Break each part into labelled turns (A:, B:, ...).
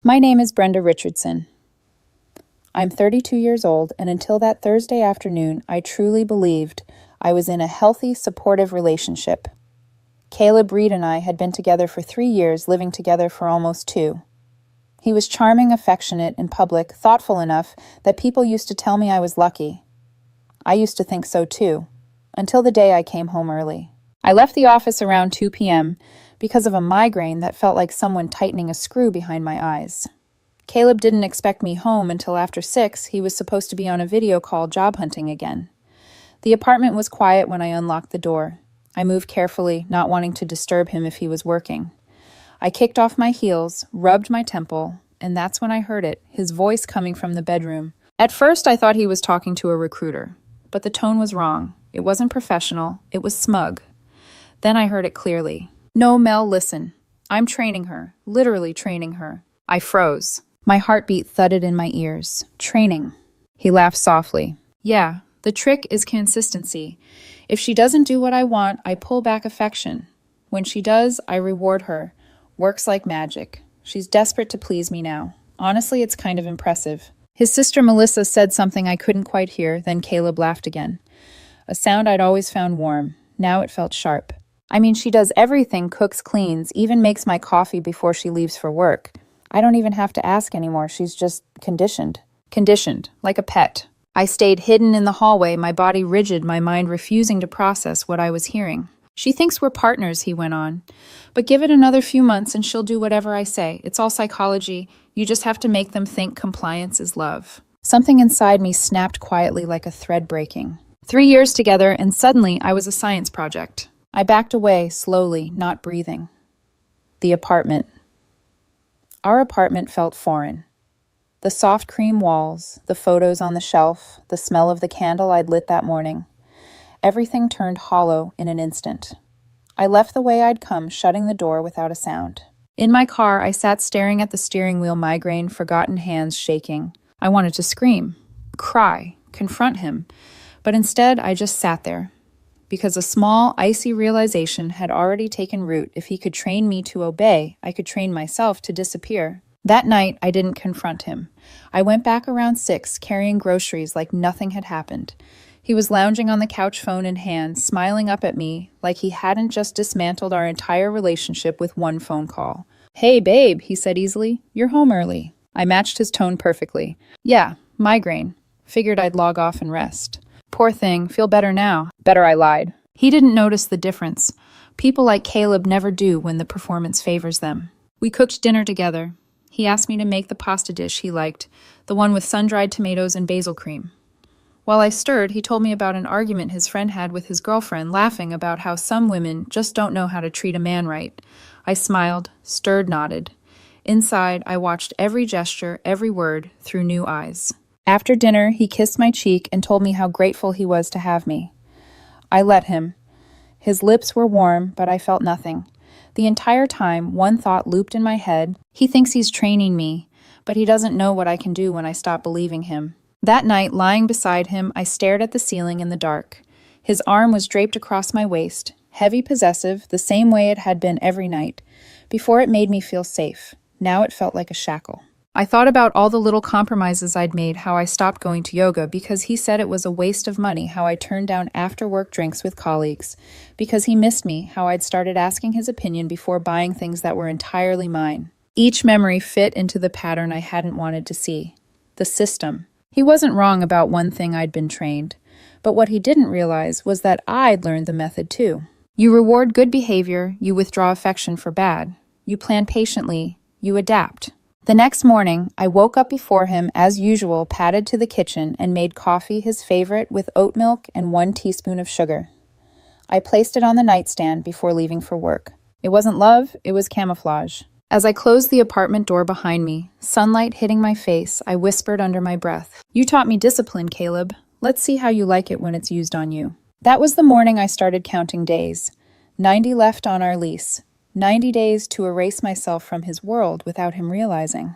A: My name is Brenda Richardson. I'm 32 years old, and until that Thursday afternoon, I truly believed I was in a healthy, supportive relationship. Caleb Reed and I had been together for 3 years, living together for almost 2. He was charming, affectionate, in public, thoughtful enough that people used to tell me I was lucky. I used to think so too, until the day I came home early. I left the office around 2 p.m. because of a migraine that felt like someone tightening a screw behind my eyes. Caleb didn't expect me home until after 6. He was supposed to be on a video call job hunting again. The apartment was quiet when I unlocked the door. I moved carefully, not wanting to disturb him if he was working. I kicked off my heels, rubbed my temple, and that's when I heard it, his voice coming from the bedroom. At first, I thought he was talking to a recruiter, but the tone was wrong. It wasn't professional. It was smug. Then I heard it clearly. "No, Mel, listen. I'm training her, literally training her." I froze. My heartbeat thudded in my ears. Training. He laughed softly. "Yeah, the trick is consistency. If she doesn't do what I want, I pull back affection. When she does, I reward her. Works like magic. She's desperate to please me now. Honestly, it's kind of impressive." His sister Melissa said something I couldn't quite hear, then Caleb laughed again. A sound I'd always found warm. Now it felt sharp. "I mean, she does everything, cooks, cleans, even makes my coffee before she leaves for work. I don't even have to ask anymore. She's just conditioned." Conditioned, like a pet. I stayed hidden in the hallway, my body rigid, my mind refusing to process what I was hearing. "She thinks we're partners," he went on. "But give it another few months and she'll do whatever I say. It's all psychology. You just have to make them think compliance is love." Something inside me snapped quietly like a thread breaking. 3 years together, and suddenly I was a science project. I backed away, slowly, not breathing. The apartment. Our apartment felt foreign. The soft cream walls, the photos on the shelf, the smell of the candle I'd lit that morning. Everything turned hollow in an instant. I left the way I'd come, shutting the door without a sound. In my car, I sat staring at the steering wheel, migraine, forgotten hands shaking. I wanted to scream, cry, confront him, but instead I just sat there. Because a small, icy realization had already taken root. If he could train me to obey, I could train myself to disappear. That night, I didn't confront him. I went back around 6, carrying groceries like nothing had happened. He was lounging on the couch, phone in hand, smiling up at me like he hadn't just dismantled our entire relationship with one phone call. "Hey, babe," he said easily. "You're home early." I matched his tone perfectly. "Yeah, migraine. Figured I'd log off and rest." "Poor thing. Feel better now." Better, I lied. He didn't notice the difference. People like Caleb never do when the performance favors them. We cooked dinner together. He asked me to make the pasta dish he liked, the one with sun-dried tomatoes and basil cream. While I stirred, he told me about an argument his friend had with his girlfriend, laughing about how some women just don't know how to treat a man right. I smiled, stirred, nodded. Inside, I watched every gesture, every word, through new eyes. After dinner, he kissed my cheek and told me how grateful he was to have me. I let him. His lips were warm, but I felt nothing. The entire time, one thought looped in my head. He thinks he's training me, but he doesn't know what I can do when I stop believing him. That night, lying beside him, I stared at the ceiling in the dark. His arm was draped across my waist, heavy, possessive, the same way it had been every night. Before, it made me feel safe. Now it felt like a shackle. I thought about all the little compromises I'd made, how I stopped going to yoga because he said it was a waste of money, how I turned down after-work drinks with colleagues, because he missed me, how I'd started asking his opinion before buying things that were entirely mine. Each memory fit into the pattern I hadn't wanted to see. The system. He wasn't wrong about one thing I'd been trained, but what he didn't realize was that I'd learned the method too. You reward good behavior, you withdraw affection for bad. You plan patiently, you adapt. The next morning, I woke up before him, as usual, padded to the kitchen and made coffee, his favorite, with oat milk and 1 teaspoon of sugar. I placed it on the nightstand before leaving for work. It wasn't love, it was camouflage. As I closed the apartment door behind me, sunlight hitting my face, I whispered under my breath, "You taught me discipline, Caleb. Let's see how you like it when it's used on you." That was the morning I started counting days. 90 left on our lease. 90 days to erase myself from his world without him realizing.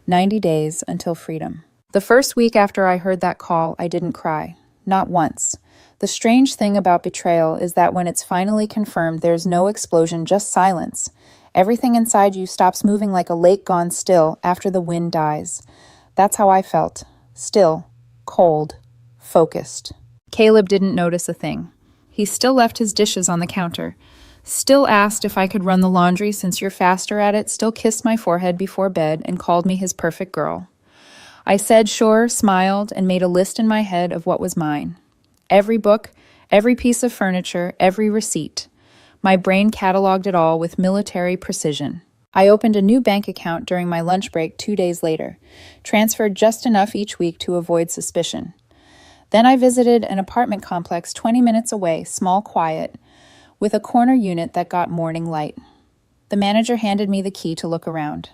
A: 90 days until freedom. The first week after I heard that call, I didn't cry. Not once. The strange thing about betrayal is that when it's finally confirmed, there's no explosion, just silence. Everything inside you stops moving like a lake gone still after the wind dies. That's how I felt. Still, cold, focused. Caleb didn't notice a thing. He still left his dishes on the counter, still asked if I could run the laundry since you're faster at it, still kissed my forehead before bed and called me his perfect girl. I said sure, smiled, and made a list in my head of what was mine. Every book, every piece of furniture, every receipt. My brain cataloged it all with military precision. I opened a new bank account during my lunch break 2 days later, transferred just enough each week to avoid suspicion. Then I visited an apartment complex 20 minutes away, small, quiet, with a corner unit that got morning light. The manager handed me the key to look around.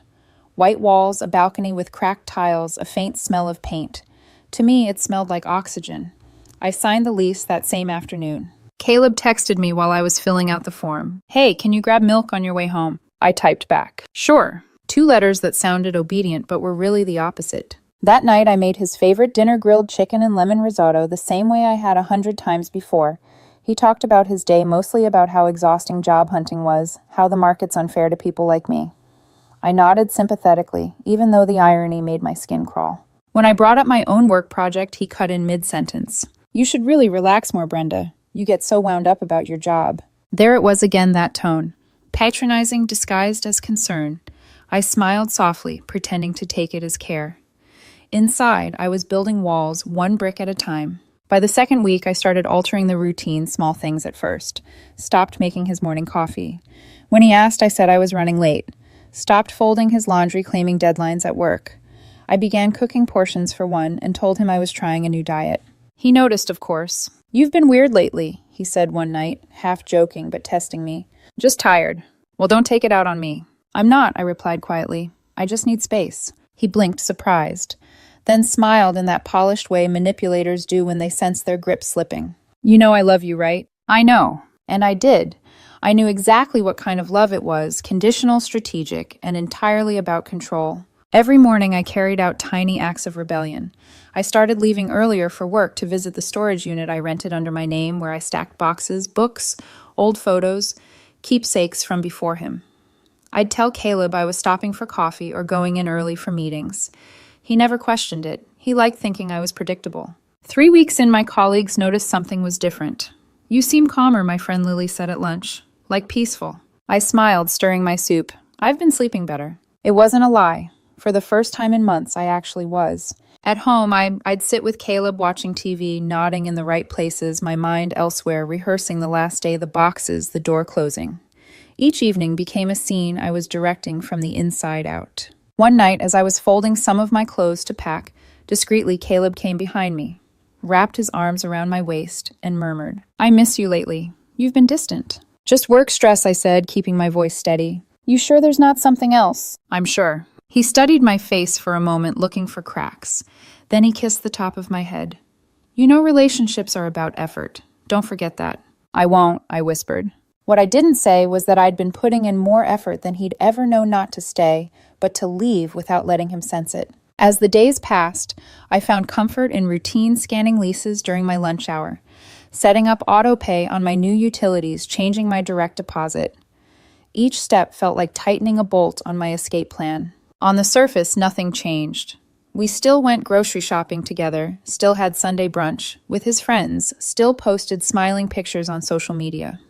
A: White walls, a balcony with cracked tiles, a faint smell of paint. To me, it smelled like oxygen. I signed the lease that same afternoon. Caleb texted me while I was filling out the form. "Hey, can you grab milk on your way home?" I typed back, "Sure." 2 letters that sounded obedient but were really the opposite. That night, I made his favorite dinner grilled chicken and lemon risotto the same way I had 100 times before. He talked about his day, mostly about how exhausting job hunting was, how the market's unfair to people like me. I nodded sympathetically, even though the irony made my skin crawl. When I brought up my own work project, he cut in mid-sentence. "You should really relax more, Brenda. You get so wound up about your job." There it was again, that tone. Patronizing disguised as concern. I smiled softly, pretending to take it as care. Inside, I was building walls, 1 brick at a time. By the second week, I started altering the routine, small things at first. Stopped making his morning coffee. When he asked, I said I was running late. Stopped folding his laundry, claiming deadlines at work. I began cooking portions for one and told him I was trying a new diet. He noticed, of course. "You've been weird lately," he said one night, half joking but testing me. "Just tired." "Well, don't take it out on me." "I'm not," I replied quietly. "I just need space." He blinked, surprised, then smiled in that polished way manipulators do when they sense their grip slipping. "You know I love you, right?" "I know." And I did. I knew exactly what kind of love it was, conditional, strategic, and entirely about control. Every morning I carried out tiny acts of rebellion. I started leaving earlier for work to visit the storage unit I rented under my name, where I stacked boxes, books, old photos, keepsakes from before him. I'd tell Caleb I was stopping for coffee or going in early for meetings. He never questioned it. He liked thinking I was predictable. 3 weeks in, my colleagues noticed something was different. "You seem calmer," my friend Lily said at lunch. "Like peaceful." I smiled, stirring my soup. "I've been sleeping better." It wasn't a lie. For the first time in months, I actually was. At home, I'd sit with Caleb watching TV, nodding in the right places, my mind elsewhere, rehearsing the last day, the boxes, the door closing. Each evening became a scene I was directing from the inside out. One night, as I was folding some of my clothes to pack, discreetly Caleb came behind me, wrapped his arms around my waist, and murmured, "I miss you lately. You've been distant." "Just work stress," I said, keeping my voice steady. "You sure there's not something else?" "I'm sure." He studied my face for a moment, looking for cracks. Then he kissed the top of my head. "You know relationships are about effort. Don't forget that." "I won't," I whispered. What I didn't say was that I'd been putting in more effort than he'd ever known not to stay, but to leave without letting him sense it. As the days passed, I found comfort in routine scanning leases during my lunch hour, setting up auto pay on my new utilities, changing my direct deposit. Each step felt like tightening a bolt on my escape plan. On the surface, nothing changed. We still went grocery shopping together, still had Sunday brunch, with his friends, still posted smiling pictures on social media.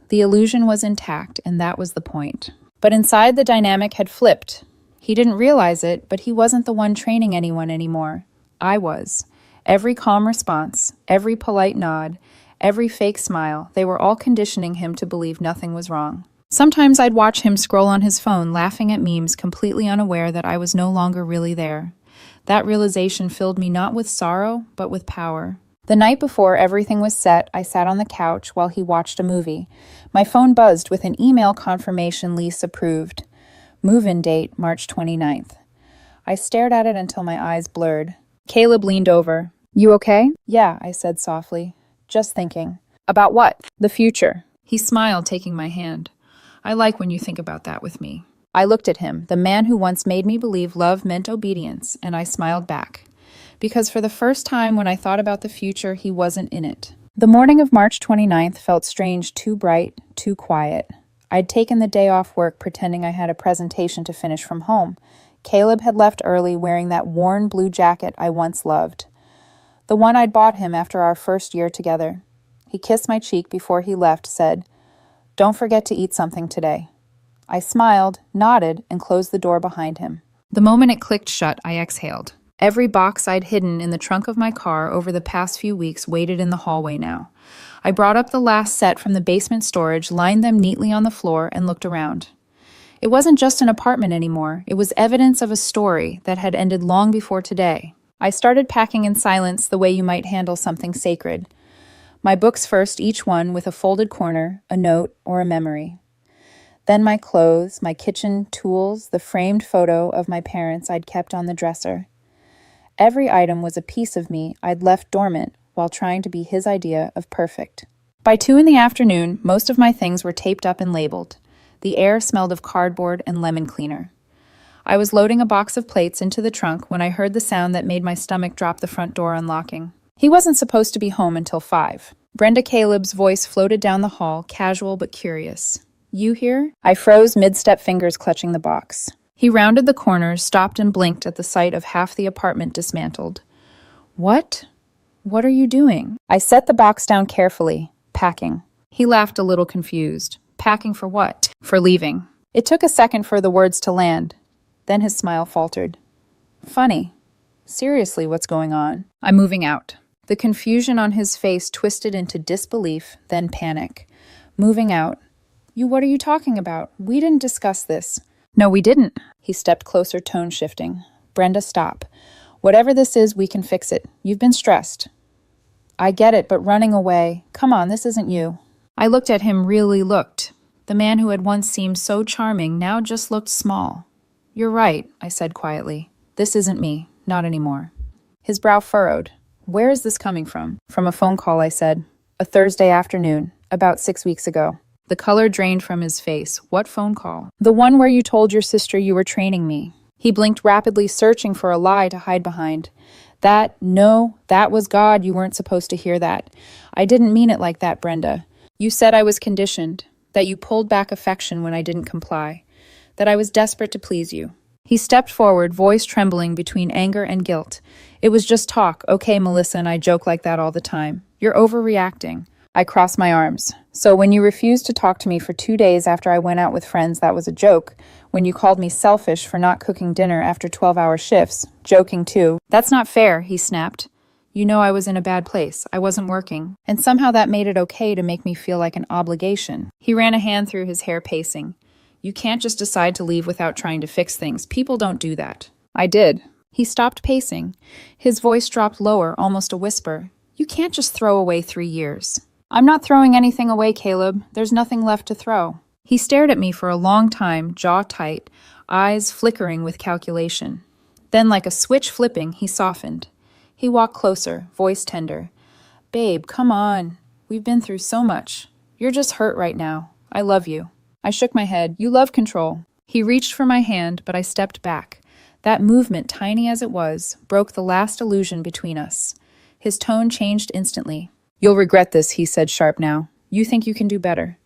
A: The illusion was intact, and that was the point. But inside, the dynamic had flipped. He didn't realize it, but he wasn't the one training anyone anymore. I was. Every calm response, every polite nod, every fake smile, they were all conditioning him to believe nothing was wrong. Sometimes I'd watch him scroll on his phone, laughing at memes, completely unaware that I was no longer really there. That realization filled me not with sorrow, but with power. The night before everything was set, I sat on the couch while he watched a movie. My phone buzzed with an email confirmation lease approved. Move-in date, March 29th. I stared at it until my eyes blurred. Caleb leaned over. "You okay?" "Yeah," I said softly. "Just thinking." "About what?" "The future." He smiled, taking my hand. "I like when you think about that with me." I looked at him, the man who once made me believe love meant obedience, and I smiled back. Because for the first time when I thought about the future, he wasn't in it. The morning of March 29th felt strange, too bright, too quiet. I'd taken the day off work pretending I had a presentation to finish from home. Caleb had left early wearing that worn blue jacket I once loved. The one I'd bought him after our first year together. He kissed my cheek before he left, said, "Don't forget to eat something today." I smiled, nodded, and closed the door behind him. The moment it clicked shut, I exhaled. Every box I'd hidden in the trunk of my car over the past few weeks waited in the hallway now. I brought up the last set from the basement storage, lined them neatly on the floor, and looked around. It wasn't just an apartment anymore. It was evidence of a story that had ended long before today. I started packing in silence the way you might handle something sacred. My books first, each one with a folded corner, a note, or a memory. Then my clothes, my kitchen tools, the framed photo of my parents I'd kept on the dresser. Every item was a piece of me I'd left dormant while trying to be his idea of perfect. By 2 in the afternoon, most of my things were taped up and labeled. The air smelled of cardboard and lemon cleaner. I was loading a box of plates into the trunk when I heard the sound that made my stomach drop the front door unlocking. He wasn't supposed to be home until 5. Brenda Caleb's voice floated down the hall, casual but curious. "You here?" I froze, mid-step, fingers clutching the box. He rounded the corners, stopped and blinked at the sight of half the apartment dismantled. "What? What are you doing?" I set the box down carefully. "Packing." He laughed a little confused. "Packing for what?" "For leaving." It took a second for the words to land. Then his smile faltered. "Funny. Seriously, what's going on?" "I'm moving out." The confusion on his face twisted into disbelief, then panic. "Moving out? What are you talking about? We didn't discuss this." "No, we didn't." He stepped closer, tone shifting. "Brenda, stop. Whatever this is, we can fix it. You've been stressed." "I get it, but running away. Come on, this isn't you." I looked at him, really looked. The man who had once seemed so charming now just looked small. "You're right," I said quietly. "This isn't me. Not anymore." His brow furrowed. "Where is this coming from?" "From a phone call," I said. "A Thursday afternoon, about 6 weeks ago." The color drained from his face. "What phone call?" "The one where you told your sister you were training me." He blinked rapidly, searching for a lie to hide behind. No, that was God. You weren't supposed to hear that. I didn't mean it like that, Brenda. You said I was conditioned, that you pulled back affection when I didn't comply, that I was desperate to please you." He stepped forward, voice trembling between anger and guilt. "It was just talk. Okay, Melissa, and I joke like that all the time. You're overreacting." I crossed my arms. "So when you refused to talk to me for 2 days after I went out with friends, that was a joke. When you called me selfish for not cooking dinner after 12-hour shifts, joking too." "That's not fair," he snapped. "You know I was in a bad place. I wasn't working. And somehow that made it okay to make me feel like an obligation." He ran a hand through his hair, pacing. "You can't just decide to leave without trying to fix things. People don't do that." "I did." He stopped pacing. His voice dropped lower, almost a whisper. "You can't just throw away 3 years." "I'm not throwing anything away, Caleb. There's nothing left to throw." He stared at me for a long time, jaw tight, eyes flickering with calculation. Then, like a switch flipping, he softened. He walked closer, voice tender. "Babe, come on. We've been through so much. You're just hurt right now. I love you." I shook my head. "You love control." He reached for my hand, but I stepped back. That movement, tiny as it was, broke the last illusion between us. His tone changed instantly. "You'll regret this," he said, sharp now. "You think you can do better.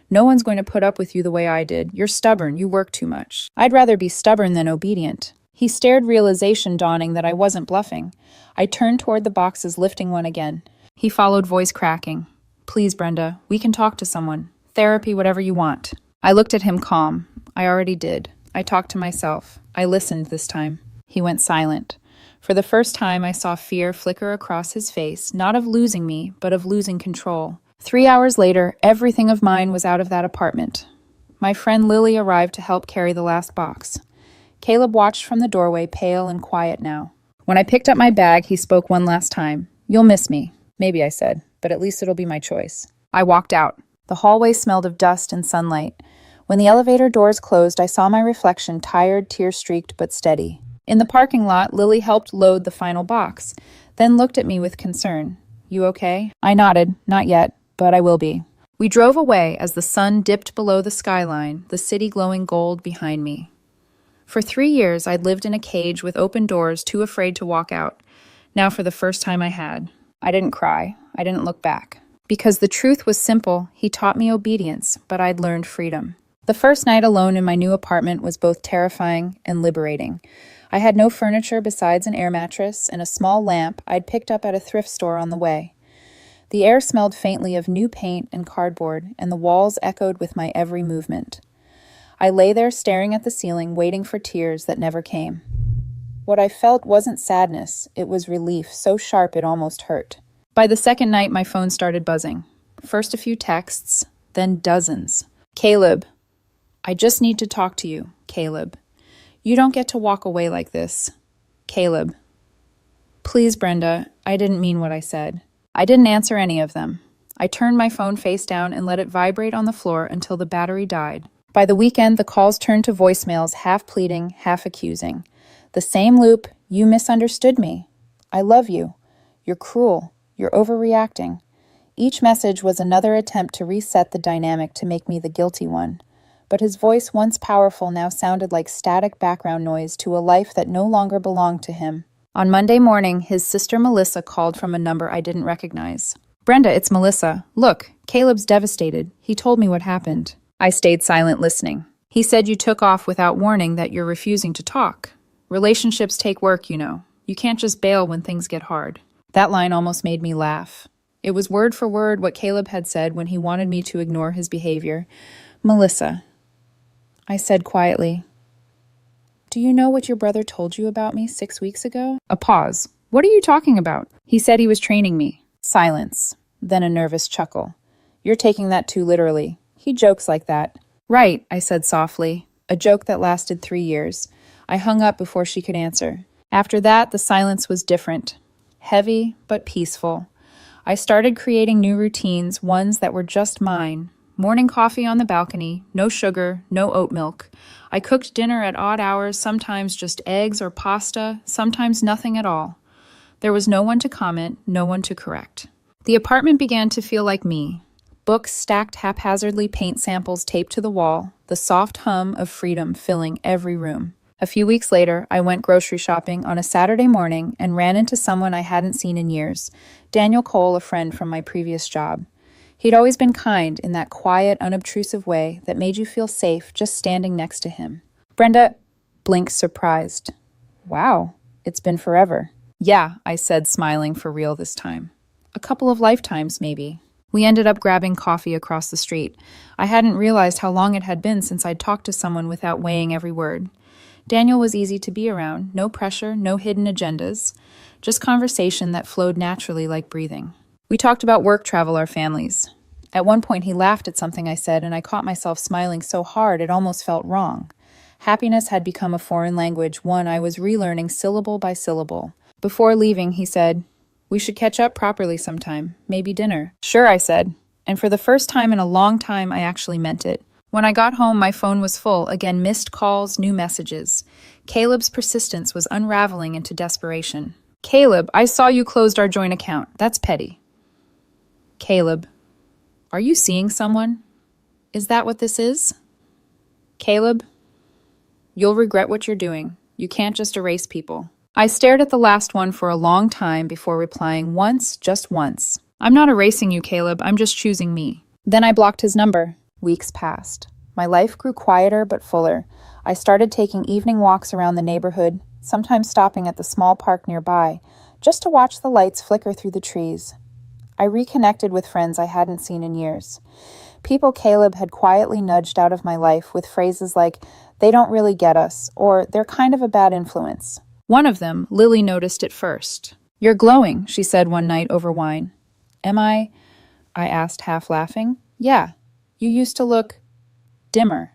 A: No one's going to put up with you the way I did. You're stubborn. You work too much." "I'd rather be stubborn than obedient." He stared, realization dawning that I wasn't bluffing. I turned toward the boxes, lifting one again. He followed, voice cracking. "Please, Brenda, we can talk to someone. Therapy, whatever you want." I looked at him, calm. I already did. I talked to myself. I listened this time. He went silent. For the first time, I saw fear flicker across his face, not of losing me, but of losing control. 3 hours later, everything of mine was out of that apartment. My friend Lily arrived to help carry the last box. Caleb watched from the doorway, pale and quiet now. When I picked up my bag, he spoke one last time. "You'll miss me." "Maybe," I said, "but at least it'll be my choice." I walked out. The hallway smelled of dust and sunlight. When the elevator doors closed, I saw my reflection, tired, tear-streaked, but steady. In the parking lot, Lily helped load the final box, then looked at me with concern. "You okay?" I nodded. "Not yet, but I will be." We drove away as the sun dipped below the skyline, the city glowing gold behind me. For 3 years, I'd lived in a cage with open doors, too afraid to walk out. Now, for the first time, I had. I didn't cry. I didn't look back. Because the truth was simple, he taught me obedience, but I'd learned freedom. The first night alone in my new apartment was both terrifying and liberating. I had no furniture besides an air mattress and a small lamp I'd picked up at a thrift store on the way. The air smelled faintly of new paint and cardboard, and the walls echoed with my every movement. I lay there staring at the ceiling, waiting for tears that never came. What I felt wasn't sadness, it was relief, so sharp it almost hurt. By the second night, my phone started buzzing. First a few texts, then dozens. Caleb, I just need to talk to you. Caleb, you don't get to walk away like this. Caleb, please, Brenda, I didn't mean what I said. I didn't answer any of them. I turned my phone face down and let it vibrate on the floor until the battery died. By the weekend, the calls turned to voicemails, half pleading, half accusing. The same loop, you misunderstood me. I love you. You're cruel. You're overreacting. Each message was another attempt to reset the dynamic to make me the guilty one. But his voice, once powerful, now sounded like static background noise to a life that no longer belonged to him. On Monday morning, his sister Melissa called from a number I didn't recognize. Brenda, it's Melissa. Look, Caleb's devastated. He told me what happened. I stayed silent listening. He said you took off without warning that you're refusing to talk. Relationships take work, you know. You can't just bail when things get hard. That line almost made me laugh. It was word for word what Caleb had said when he wanted me to ignore his behavior. Melissa, I said quietly, do you know what your brother told you about me 6 weeks ago? A pause. What are you talking about? He said he was training me. Silence. Then a nervous chuckle. You're taking that too literally. He jokes like that. Right, I said softly. A joke that lasted 3 years. I hung up before she could answer. After that, the silence was different. Heavy, but peaceful. I started creating new routines, ones that were just mine. Morning coffee on the balcony, no sugar, no oat milk. I cooked dinner at odd hours, sometimes just eggs or pasta, sometimes nothing at all. There was no one to comment, no one to correct. The apartment began to feel like me. Books stacked haphazardly, paint samples taped to the wall, the soft hum of freedom filling every room. A few weeks later, I went grocery shopping on a Saturday morning and ran into someone I hadn't seen in years, Daniel Cole, a friend from my previous job. He'd always been kind in that quiet, unobtrusive way that made you feel safe just standing next to him. Brenda blinked surprised. Wow, it's been forever. Yeah, I said, smiling for real this time. A couple of lifetimes, maybe. We ended up grabbing coffee across the street. I hadn't realized how long it had been since I'd talked to someone without weighing every word. Daniel was easy to be around, no pressure, no hidden agendas, just conversation that flowed naturally like breathing. We talked about work travel, our families. At one point, he laughed at something I said, and I caught myself smiling so hard it almost felt wrong. Happiness had become a foreign language, one I was relearning syllable by syllable. Before leaving, he said, we should catch up properly sometime, maybe dinner. Sure, I said, and for the first time in a long time, I actually meant it. When I got home, my phone was full, again missed calls, new messages. Caleb's persistence was unraveling into desperation. Caleb, I saw you closed our joint account. That's petty. Caleb, are you seeing someone? Is that what this is? Caleb, you'll regret what you're doing. You can't just erase people. I stared at the last one for a long time before replying once, just once. I'm not erasing you, Caleb. I'm just choosing me. Then I blocked his number. Weeks passed. My life grew quieter but fuller. I started taking evening walks around the neighborhood, sometimes stopping at the small park nearby, just to watch the lights flicker through the trees. I reconnected with friends I hadn't seen in years. People Caleb had quietly nudged out of my life with phrases like, they don't really get us, or they're kind of a bad influence. One of them, Lily, noticed it first. You're glowing, she said one night over wine. Am I asked, half laughing. Yeah, you used to look dimmer,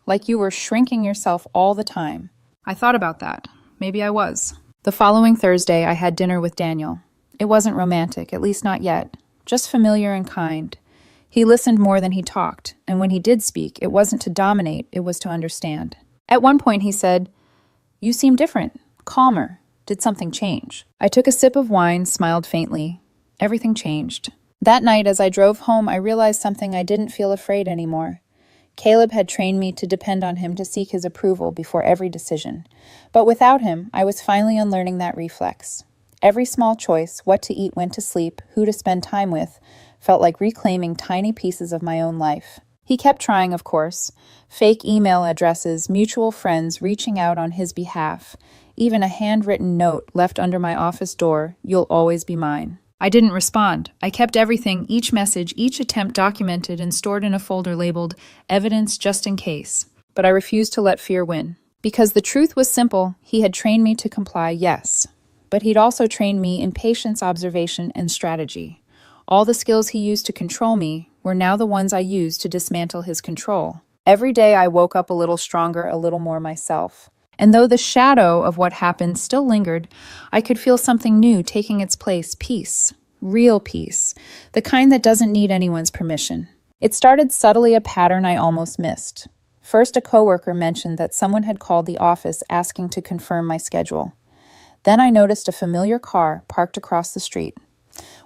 A: like you were shrinking yourself all the time. I thought about that. Maybe I was. The following Thursday, I had dinner with Daniel. It wasn't romantic, at least not yet, just familiar and kind. He listened more than he talked, and when he did speak, it wasn't to dominate, it was to understand. At one point, he said, you seem different, calmer. Did something change? I took a sip of wine, smiled faintly. Everything changed. That night, as I drove home, I realized something I didn't feel afraid anymore. Caleb had trained me to depend on him to seek his approval before every decision. But without him, I was finally unlearning that reflex. Every small choice, what to eat, when to sleep, who to spend time with, felt like reclaiming tiny pieces of my own life. He kept trying, of course. Fake email addresses, mutual friends reaching out on his behalf, even a handwritten note left under my office door, "You'll always be mine." I didn't respond. I kept everything, each message, each attempt documented and stored in a folder labeled "Evidence just in case." But I refused to let fear win. Because the truth was simple, he had trained me to comply, yes. But he'd also trained me in patience, observation, and strategy. All the skills he used to control me were now the ones I used to dismantle his control. Every day I woke up a little stronger, a little more myself. And though the shadow of what happened still lingered, I could feel something new taking its place, peace. Real peace. The kind that doesn't need anyone's permission. It started subtly, a pattern I almost missed. First, a coworker mentioned that someone had called the office asking to confirm my schedule. Then I noticed a familiar car parked across the street.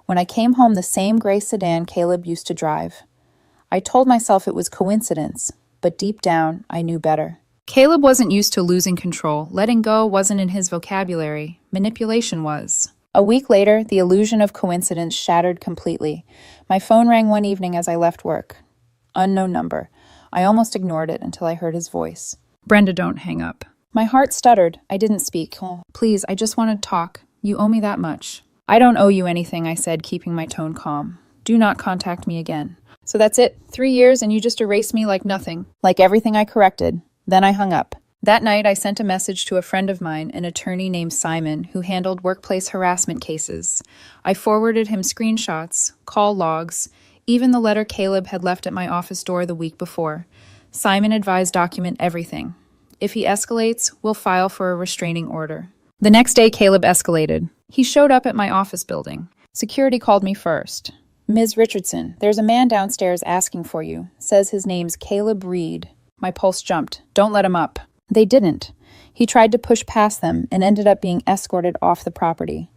A: When I came home, the same gray sedan Caleb used to drive. I told myself it was coincidence, but deep down, I knew better. Caleb wasn't used to losing control. Letting go wasn't in his vocabulary. Manipulation was. A week later, the illusion of coincidence shattered completely. My phone rang one evening as I left work. Unknown number. I almost ignored it until I heard his voice. "Brenda, don't hang up." My heart stuttered. I didn't speak. "Oh, please, I just want to talk. You owe me that much." "I don't owe you anything," I said, keeping my tone calm. "Do not contact me again." "So that's it? 3 years and you just erased me like nothing?" "Like everything I corrected." Then I hung up. That night, I sent a message to a friend of mine, an attorney named Simon, who handled workplace harassment cases. I forwarded him screenshots, call logs, even the letter Caleb had left at my office door the week before. Simon advised document everything. If he escalates, we'll file for a restraining order. The next day, Caleb escalated. He showed up at my office building. Security called me first. "Ms. Richardson, there's a man downstairs asking for you. Says his name's Caleb Reed." My pulse jumped. "Don't let him up." They didn't. He tried to push past them and ended up being escorted off the property.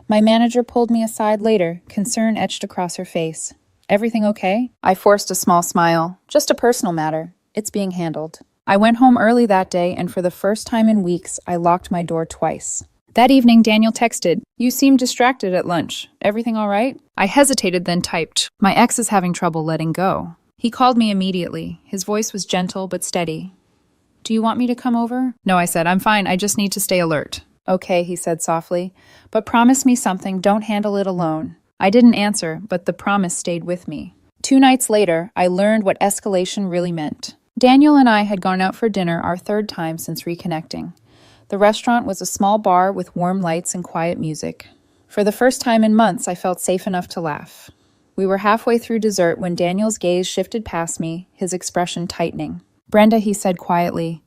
A: My manager pulled me aside later, concern etched across her face. "Everything okay?" I forced a small smile. "Just a personal matter. It's being handled." I went home early that day, and for the first time in weeks, I locked my door twice. That evening, Daniel texted, "You seemed distracted at lunch. Everything all right?" I hesitated, then typed, "My ex is having trouble letting go." He called me immediately. His voice was gentle but steady. "Do you want me to come over?" "No," I said. "I'm fine. I just need to stay alert." "Okay," he said softly. "But promise me something. Don't handle it alone." I didn't answer, but the promise stayed with me. 2 nights later, I learned what escalation really meant. Daniel and I had gone out for dinner, our 3rd time since reconnecting. The restaurant was a small bar with warm lights and quiet music. For the first time in months, I felt safe enough to laugh. We were halfway through dessert when Daniel's gaze shifted past me, his expression tightening. "Brenda," he said quietly,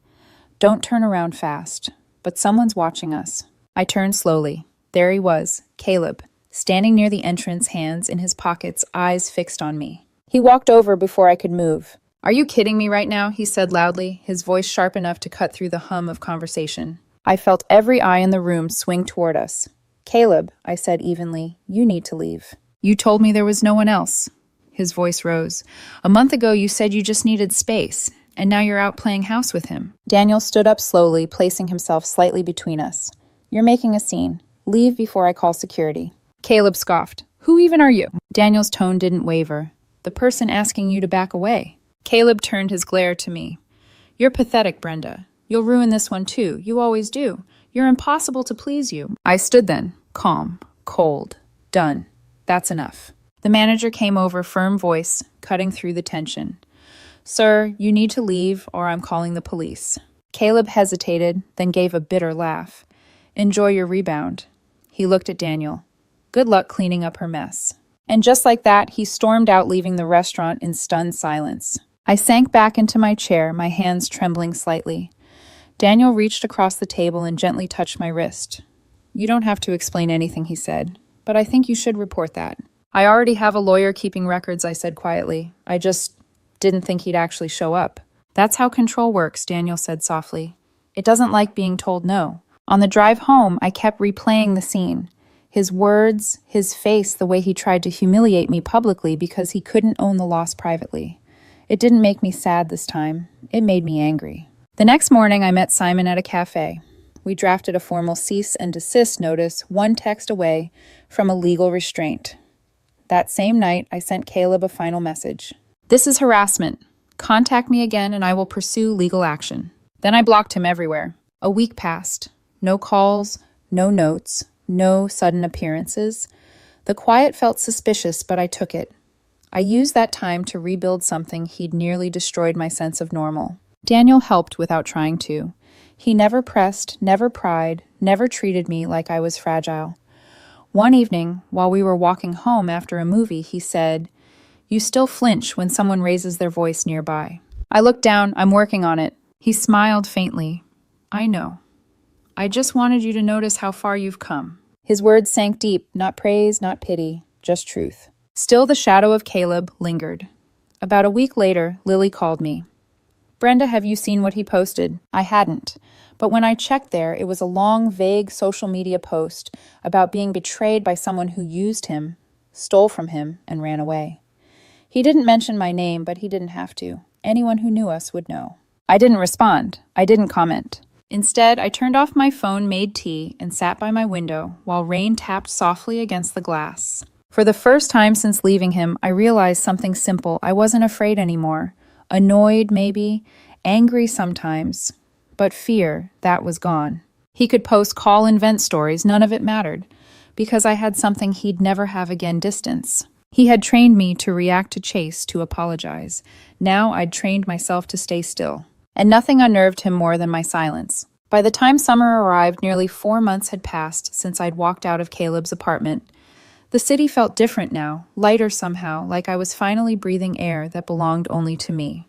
A: "don't turn around fast, but someone's watching us." I turned slowly. There he was, Caleb, standing near the entrance, hands in his pockets, eyes fixed on me. He walked over before I could move. "Are you kidding me right now?" he said loudly, his voice sharp enough to cut through the hum of conversation. I felt every eye in the room swing toward us. "Caleb," I said evenly, "you need to leave." "You told me there was no one else." His voice rose. "A month ago you said you just needed space, and now you're out playing house with him." Daniel stood up slowly, placing himself slightly between us. "You're making a scene. Leave before I call security." Caleb scoffed. "Who even are you?" Daniel's tone didn't waver. "The person asking you to back away." Caleb turned his glare to me. "You're pathetic, Brenda. You'll ruin this one too. You always do. You're impossible to please you." I stood then, calm, cold, done. "That's enough." The manager came over, firm voice, cutting through the tension. "Sir, you need to leave or I'm calling the police." Caleb hesitated, then gave a bitter laugh. "Enjoy your rebound." He looked at Daniel. "Good luck cleaning up her mess." And just like that, he stormed out, leaving the restaurant in stunned silence. I sank back into my chair, my hands trembling slightly. Daniel reached across the table and gently touched my wrist. "You don't have to explain anything," he said, "but I think you should report that." "I already have a lawyer keeping records," I said quietly. "I just didn't think he'd actually show up." "That's how control works," Daniel said softly. "It doesn't like being told no." On the drive home, I kept replaying the scene. His words, his face, the way he tried to humiliate me publicly because he couldn't own the loss privately. It didn't make me sad this time. It made me angry. The next morning, I met Simon at a cafe. We drafted a formal cease and desist notice, one text away from a legal restraint. That same night, I sent Caleb a final message. "This is harassment. Contact me again and I will pursue legal action." Then I blocked him everywhere. A week passed. No calls, no notes, no sudden appearances. The quiet felt suspicious, but I took it. I used that time to rebuild something he'd nearly destroyed my sense of normal. Daniel helped without trying to. He never pressed, never pried, never treated me like I was fragile. One evening, while we were walking home after a movie, he said, "You still flinch when someone raises their voice nearby." I looked down. "I'm working on it." He smiled faintly. "I know. I just wanted you to notice how far you've come." His words sank deep, not praise, not pity, just truth. Still, the shadow of Caleb lingered. About a week later, Lily called me. "Brenda, have you seen what he posted?" I hadn't. But when I checked there, it was a long, vague social media post about being betrayed by someone who used him, stole from him, and ran away. He didn't mention my name, but he didn't have to. Anyone who knew us would know. I didn't respond. I didn't comment. Instead, I turned off my phone, made tea, and sat by my window while rain tapped softly against the glass. For the first time since leaving him, I realized something simple. I wasn't afraid anymore. Annoyed, maybe. Angry sometimes. But fear, that was gone. He could post call and vent stories, none of it mattered, because I had something he'd never have again: distance. He had trained me to react to chase, to apologize. Now I'd trained myself to stay still. And nothing unnerved him more than my silence. By the time summer arrived, nearly 4 months had passed since I'd walked out of Caleb's apartment. The city felt different now, lighter somehow, like I was finally breathing air that belonged only to me.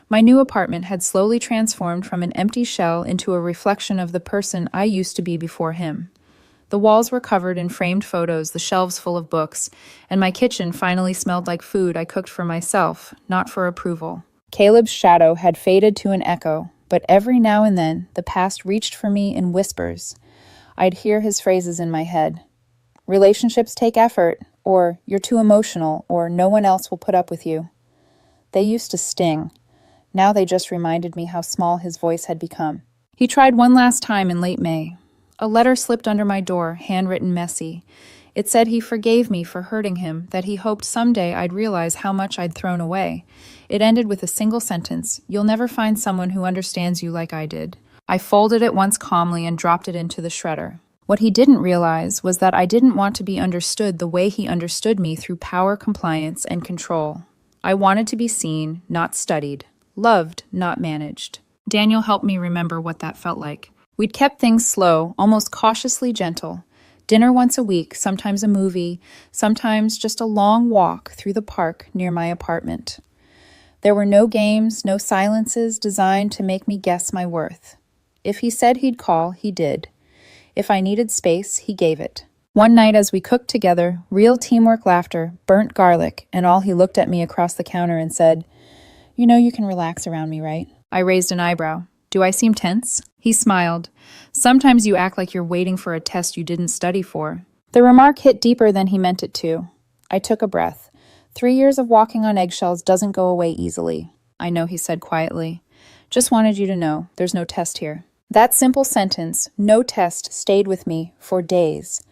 A: My new apartment had slowly transformed from an empty shell into a reflection of the person I used to be before him. The walls were covered in framed photos, the shelves full of books, and my kitchen finally smelled like food I cooked for myself, not for approval. Caleb's shadow had faded to an echo, but every now and then the past reached for me in whispers. I'd hear his phrases in my head. "Relationships take effort," or "You're too emotional," or "No one else will put up with you." They used to sting. Now they just reminded me how small his voice had become. He tried one last time in late May. A letter slipped under my door, handwritten messy. It said he forgave me for hurting him, that he hoped someday I'd realize how much I'd thrown away. It ended with a single sentence: "You'll never find someone who understands you like I did." I folded it once calmly and dropped it into the shredder. What he didn't realize was that I didn't want to be understood the way he understood me, through power, compliance, and control. I wanted to be seen, not studied. Loved, not managed. Daniel helped me remember what that felt like. We'd kept things slow, almost cautiously gentle. Dinner once a week, sometimes a movie, sometimes just a long walk through the park near my apartment. There were no games, no silences designed to make me guess my worth. If he said he'd call, he did. If I needed space, he gave it. One night as we cooked together, real teamwork laughter, burnt garlic, and all, he looked at me across the counter and said, "You know you can relax around me, right?" I raised an eyebrow. "Do I seem tense?" He smiled. "Sometimes you act like you're waiting for a test you didn't study for." The remark hit deeper than he meant it to. I took a breath. 3 years of walking on eggshells doesn't go away easily. "I know," he said quietly. "Just wanted you to know, there's no test here." That simple sentence, "no test," stayed with me for days.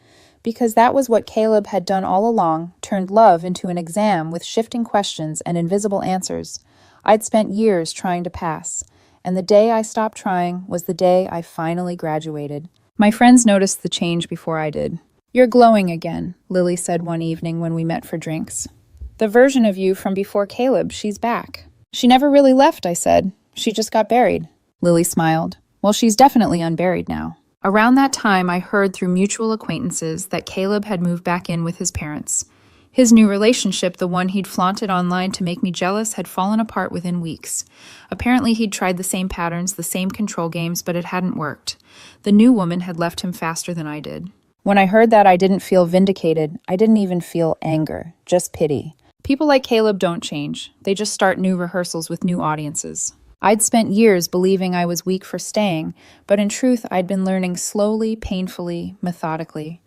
A: Because that was what Caleb had done all along, turned love into an exam with shifting questions and invisible answers. I'd spent years trying to pass, and the day I stopped trying was the day I finally graduated. My friends noticed the change before I did. "You're glowing again," Lily said one evening when we met for drinks. "The version of you from before Caleb, she's back." "She never really left," I said. "She just got buried." Lily smiled. "Well, she's definitely unburied now." Around that time, I heard through mutual acquaintances that Caleb had moved back in with his parents. His new relationship, the one he'd flaunted online to make me jealous, had fallen apart within weeks. Apparently, he'd tried the same patterns, the same control games, but it hadn't worked. The new woman had left him faster than I did. When I heard that, I didn't feel vindicated. I didn't even feel anger, just pity. People like Caleb don't change. They just start new rehearsals with new audiences. I'd spent years believing I was weak for staying, but in truth, I'd been learning slowly, painfully, methodically.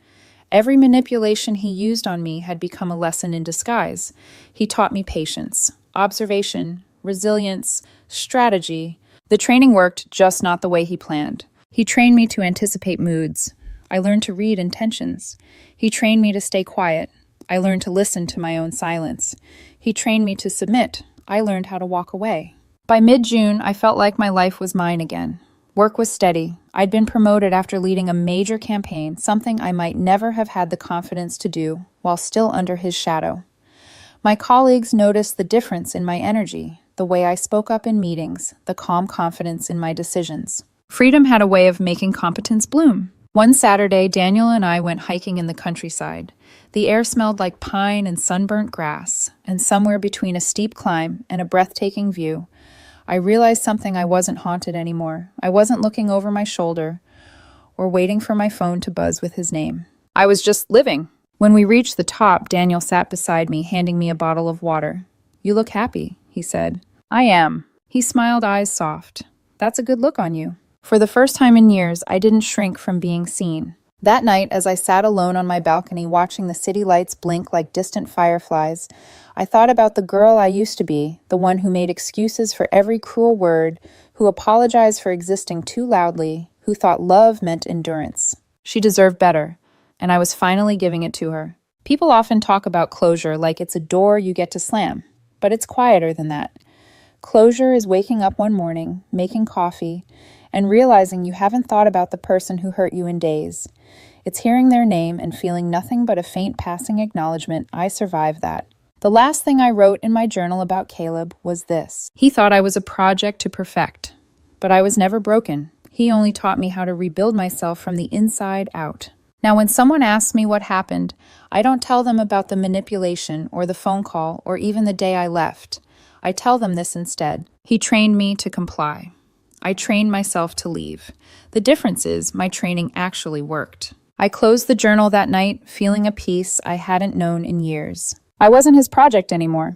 A: Every manipulation he used on me had become a lesson in disguise. He taught me patience, observation, resilience, strategy. The training worked, just not the way he planned. He trained me to anticipate moods. I learned to read intentions. He trained me to stay quiet. I learned to listen to my own silence. He trained me to submit. I learned how to walk away. By mid-June, I felt like my life was mine again. Work was steady. I'd been promoted after leading a major campaign, something I might never have had the confidence to do while still under his shadow. My colleagues noticed the difference in my energy, the way I spoke up in meetings, the calm confidence in my decisions. Freedom had a way of making competence bloom. One Saturday, Daniel and I went hiking in the countryside. The air smelled like pine and sunburnt grass, and somewhere between a steep climb and a breathtaking view, I realized something. I wasn't haunted anymore. I wasn't looking over my shoulder or waiting for my phone to buzz with his name. I was just living. When we reached the top, Daniel sat beside me, handing me a bottle of water. "You look happy," he said. "I am." He smiled, eyes soft. "That's a good look on you." For the first time in years, I didn't shrink from being seen. That night, as I sat alone on my balcony watching the city lights blink like distant fireflies, I thought about the girl I used to be, the one who made excuses for every cruel word, who apologized for existing too loudly, who thought love meant endurance. She deserved better, and I was finally giving it to her. People often talk about closure like it's a door you get to slam, but it's quieter than that. Closure is waking up one morning, making coffee, and realizing you haven't thought about the person who hurt you in days. It's hearing their name and feeling nothing but a faint passing acknowledgement, "I survived that." The last thing I wrote in my journal about Caleb was this: he thought I was a project to perfect, but I was never broken. He only taught me how to rebuild myself from the inside out. Now, when someone asks me what happened, I don't tell them about the manipulation or the phone call or even the day I left. I tell them this instead: he trained me to comply. I trained myself to leave. The difference is my training actually worked. I closed the journal that night, feeling a peace I hadn't known in years. I wasn't his project anymore.